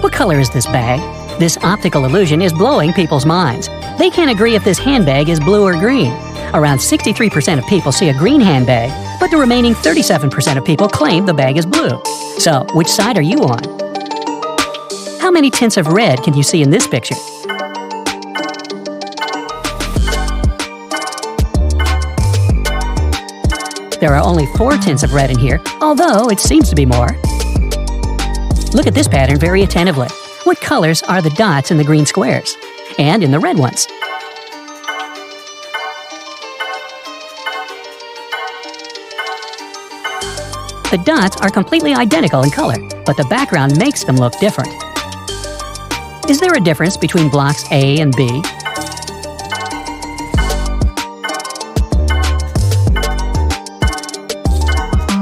What color is this bag? This optical illusion is blowing people's minds. They can't agree if this handbag is blue or green. Around 63% of people see a green handbag, but the remaining 37% of people claim the bag is blue. So, which side are you on? How many tints of red can you see in this picture? There are only 4 tints of red in here, although it seems to be more. Look at this pattern very attentively. What colors are the dots in the green squares? And in the red ones? The dots are completely identical in color, but the background makes them look different. Is there a difference between blocks A and B?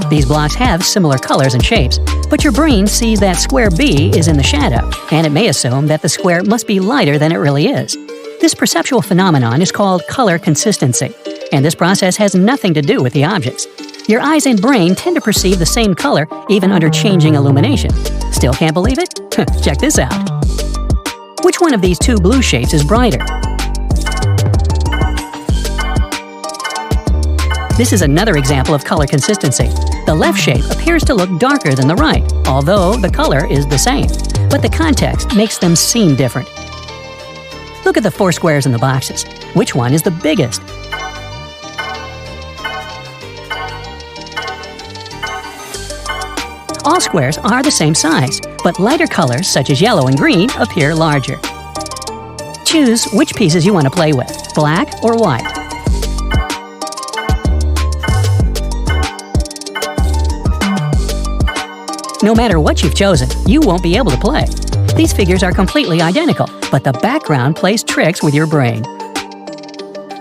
These blocks have similar colors and shapes, but your brain sees that square B is in the shadow, and it may assume that the square must be lighter than it really is. This perceptual phenomenon is called color consistency, and this process has nothing to do with the objects. Your eyes and brain tend to perceive the same color even under changing illumination. Still can't believe it? Check this out. Which one of these 2 blue shapes is brighter? This is another example of color consistency. The left shape appears to look darker than the right, although the color is the same, but the context makes them seem different. Look at the 4 squares in the boxes. Which one is the biggest? All squares are the same size, but lighter colors such as yellow and green appear larger. Choose which pieces you want to play with, black or white. No matter what you've chosen, you won't be able to play. These figures are completely identical, but the background plays tricks with your brain.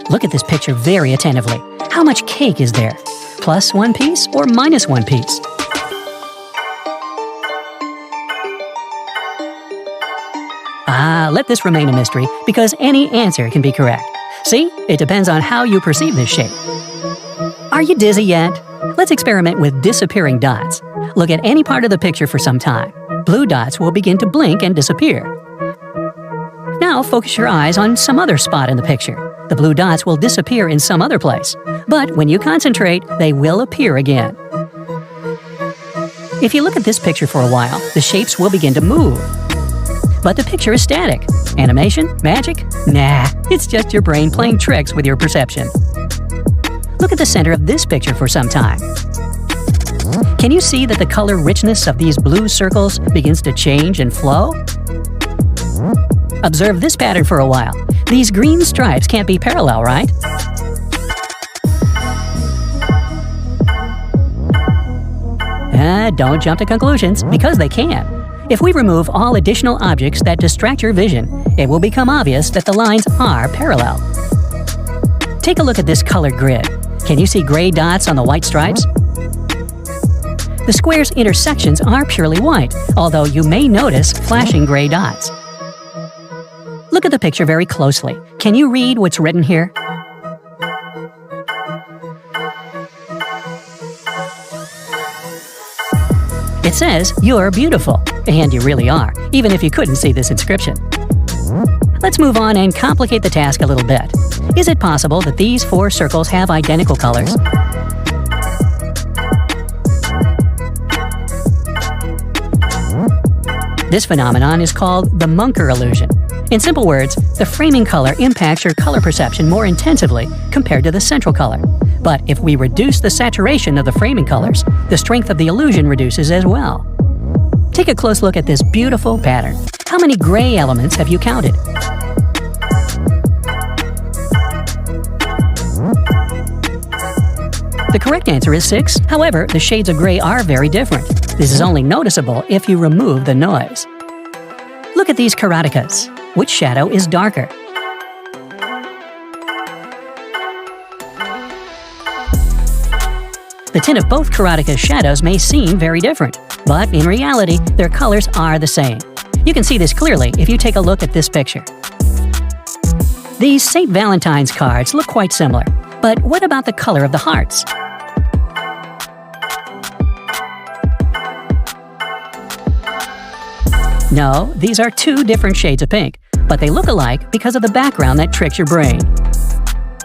Look at this picture very attentively. How much cake is there? Plus 1 piece or minus 1 piece? Let this remain a mystery because any answer can be correct. See, it depends on how you perceive this shape. Are you dizzy yet? Let's experiment with disappearing dots. Look at any part of the picture for some time. Blue dots will begin to blink and disappear. Now focus your eyes on some other spot in the picture. The blue dots will disappear in some other place, but when you concentrate, they will appear again. If you look at this picture for a while, the shapes will begin to move. But the picture is static. Animation? Magic? Nah, it's just your brain playing tricks with your perception. Look at the center of this picture for some time. Can you see that the color richness of these blue circles begins to change and flow? Observe this pattern for a while. These green stripes can't be parallel, right? Don't jump to conclusions, because they can. If we remove all additional objects that distract your vision, it will become obvious that the lines are parallel. Take a look at this colored grid. Can you see gray dots on the white stripes? The square's intersections are purely white, although you may notice flashing gray dots. Look at the picture very closely. Can you read what's written here? It says, "You're beautiful," and you really are, even if you couldn't see this inscription. Let's move on and complicate the task a little bit. Is it possible that these 4 circles have identical colors? This phenomenon is called the Muncker illusion. In simple words, the framing color impacts your color perception more intensively compared to the central color. But if we reduce the saturation of the framing colors, the strength of the illusion reduces as well. Take a close look at this beautiful pattern. How many gray elements have you counted? The correct answer is 6. However, the shades of gray are very different. This is only noticeable if you remove the noise. Look at these karatekas. Which shadow is darker? The tint of both karateka's shadows may seem very different, but in reality, their colors are the same. You can see this clearly if you take a look at this picture. These St. Valentine's cards look quite similar, but what about the color of the hearts? No, these are two different shades of pink, but they look alike because of the background that tricks your brain.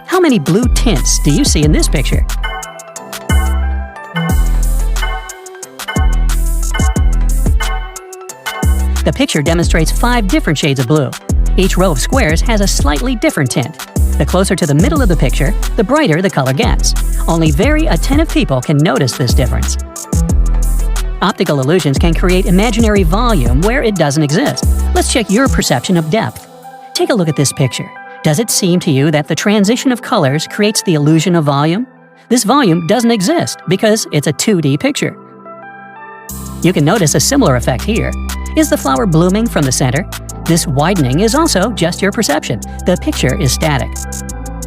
How many blue tints do you see in this picture? The picture demonstrates 5 different shades of blue. Each row of squares has a slightly different tint. The closer to the middle of the picture, the brighter the color gets. Only very attentive people can notice this difference. Optical illusions can create imaginary volume where it doesn't exist. Let's check your perception of depth. Take a look at this picture. Does it seem to you that the transition of colors creates the illusion of volume? This volume doesn't exist because it's a 2D picture. You can notice a similar effect here. Is the flower blooming from the center? This widening is also just your perception. The picture is static.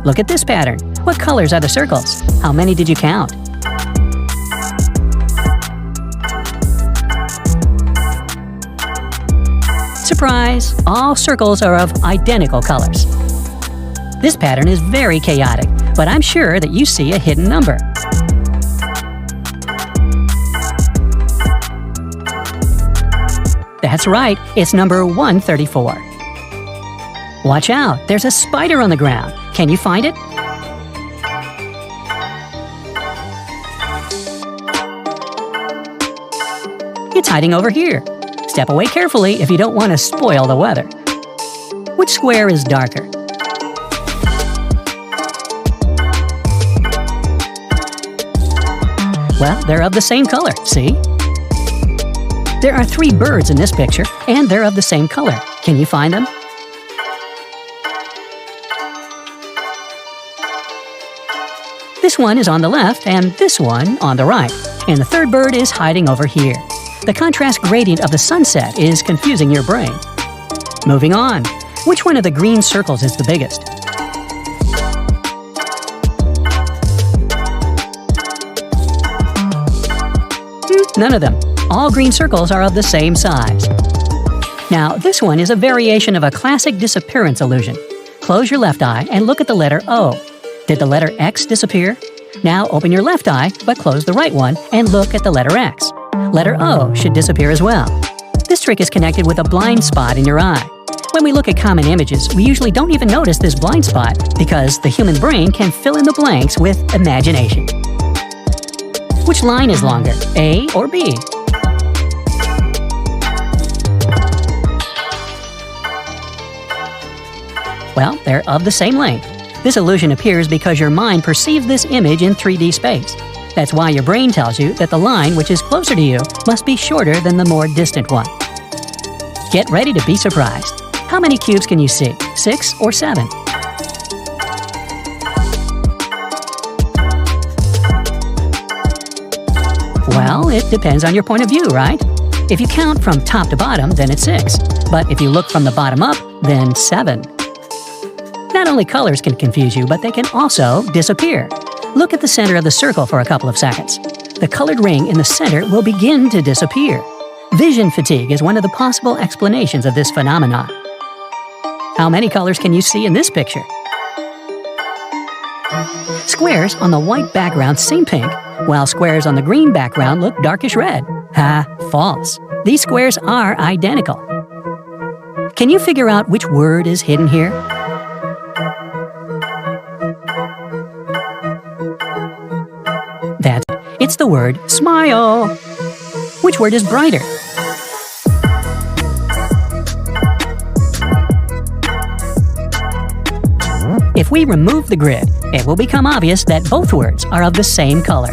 Look at this pattern. What colors are the circles? How many did you count? Surprise! All circles are of identical colors. This pattern is very chaotic, but I'm sure that you see a hidden number. That's right, it's number 134. Watch out, there's a spider on the ground. Can you find it? It's hiding over here. Step away carefully if you don't want to spoil the weather. Which square is darker? Well, they're of the same color, see? There are 3 birds in this picture, and they're of the same color. Can you find them? This one is on the left, and this one on the right. And the third bird is hiding over here. The contrast gradient of the sunset is confusing your brain. Moving on. Which one of the green circles is the biggest? None of them. All green circles are of the same size. Now, this one is a variation of a classic disappearance illusion. Close your left eye and look at the letter O. Did the letter X disappear? Now open your left eye, but close the right one and look at the letter X. Letter O should disappear as well. This trick is connected with a blind spot in your eye. When we look at common images, we usually don't even notice this blind spot because the human brain can fill in the blanks with imagination. Which line is longer, A or B? Well, they're of the same length. This illusion appears because your mind perceives this image in 3D space. That's why your brain tells you that the line which is closer to you must be shorter than the more distant one. Get ready to be surprised. How many cubes can you see? 6 or 7? Well, it depends on your point of view, right? If you count from top to bottom, then it's 6. But if you look from the bottom up, then 7. Not only colors can confuse you, but they can also disappear. Look at the center of the circle for a couple of seconds. The colored ring in the center will begin to disappear. Vision fatigue is one of the possible explanations of this phenomenon. How many colors can you see in this picture? Squares on the white background seem pink, while squares on the green background look darkish red. Ha, false. These squares are identical. Can you figure out which word is hidden here? That's it. It's the word smile. Which word is brighter? If we remove the grid, it will become obvious that both words are of the same color.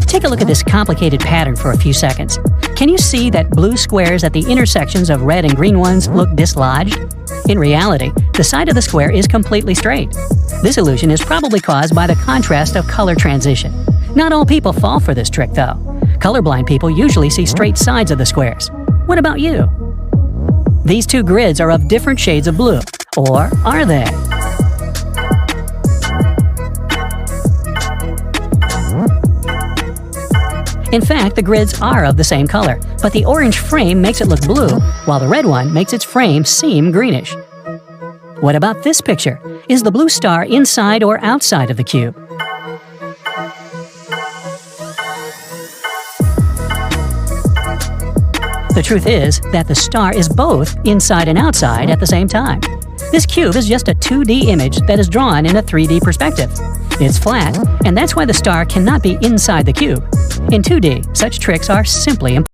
Take a look at this complicated pattern for a few seconds. Can you see that blue squares at the intersections of red and green ones look dislodged? In reality, the side of the square is completely straight. This illusion is probably caused by the contrast of color transition. Not all people fall for this trick, though. Colorblind people usually see straight sides of the squares. What about you? These two grids are of different shades of blue. Or are they? In fact, the grids are of the same color, but the orange frame makes it look blue, while the red one makes its frame seem greenish. What about this picture? Is the blue star inside or outside of the cube? The The truth is that the star is both inside and outside at the same time. This cube is just a 2D image that is drawn in a 3D perspective. It's flat, and that's why the star cannot be inside the cube. In 2D, such tricks are simply impossible.